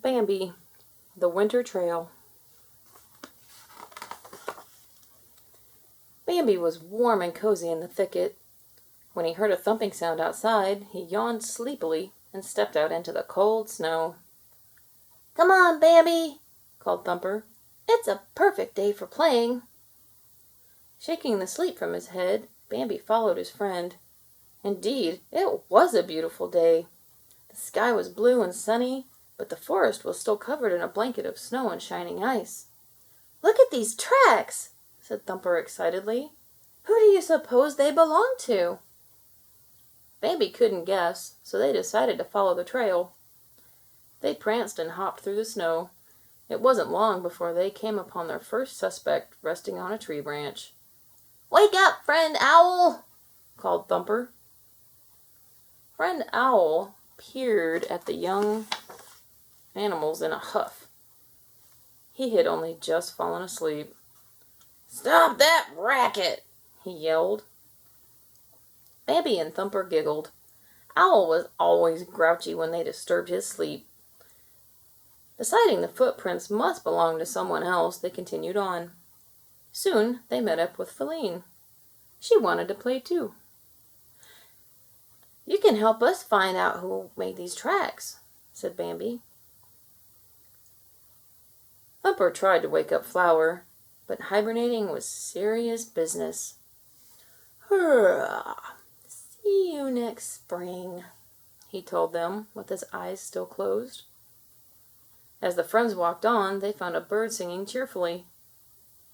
Bambi, the Winter Trail. Bambi was warm and cozy in the thicket. When he heard a thumping sound outside, he yawned sleepily and stepped out into the cold snow. "Come on, Bambi," called Thumper. "It's a perfect day for playing." Shaking the sleep from his head, Bambi followed his friend. Indeed, it was a beautiful day. The sky was blue and sunny, but the forest was still covered in a blanket of snow and shining ice. "Look at these tracks," said Thumper excitedly. "Who do you suppose they belong to?" Bambi couldn't guess, so they decided to follow the trail. They pranced and hopped through the snow. It wasn't long before they came upon their first suspect resting on a tree branch. "Wake up, friend Owl!" called Thumper. Friend Owl peered at the young animals in a huff. He had only just fallen asleep. "Stop that racket!" he yelled. Bambi and Thumper giggled. Owl was always grouchy when they disturbed his sleep. Deciding the footprints must belong to someone else, they continued on. Soon they met up with Faline. She wanted to play too. "You can help us find out who made these tracks," said Bambi. Thumper tried to wake up Flower, but hibernating was serious business. "See you next spring," he told them, with his eyes still closed. As the friends walked on, they found a bird singing cheerfully.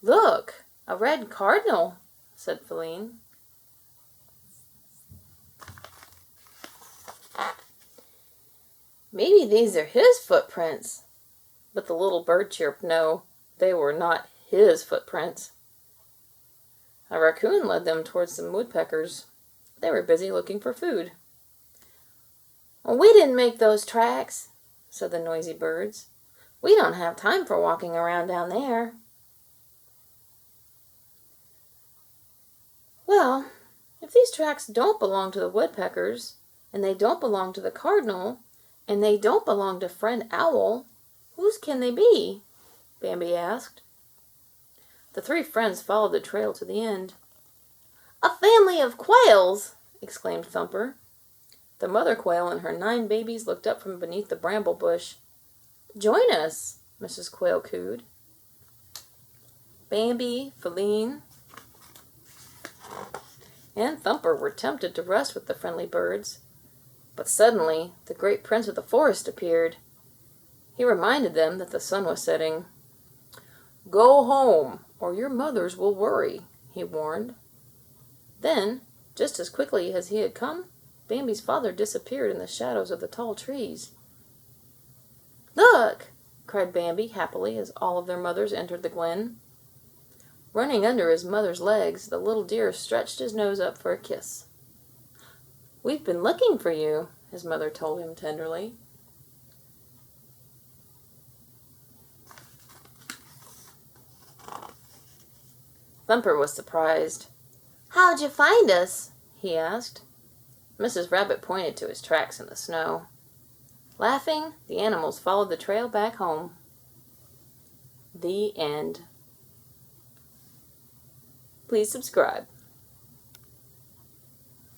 "Look, a red cardinal," said Faline. "Maybe these are his footprints." But the little bird chirped no, they were not his footprints. A raccoon led them towards some woodpeckers. They were busy looking for food. "We didn't make those tracks," said the noisy birds. "We don't have time for walking around down there." "Well, if these tracks don't belong to the woodpeckers, and they don't belong to the cardinal, and they don't belong to Friend Owl, whose can they be?" Bambi asked. The three friends followed the trail to the end. "A family of quails!" exclaimed Thumper. The mother quail and her 9 babies looked up from beneath the bramble bush. "Join us," Mrs. Quail cooed. Bambi, Faline, and Thumper were tempted to rest with the friendly birds. But suddenly the great prince of the forest appeared. He reminded them that the sun was setting. "Go home, or your mothers will worry," he warned. Then, just as quickly as he had come, Bambi's father disappeared in the shadows of the tall trees. "Look!" cried Bambi happily as all of their mothers entered the glen. Running under his mother's legs, the little deer stretched his nose up for a kiss. "We've been looking for you," his mother told him tenderly. Thumper was surprised. "How'd you find us?" he asked. Mrs. Rabbit pointed to his tracks in the snow. Laughing, the animals followed the trail back home. The end. Please subscribe.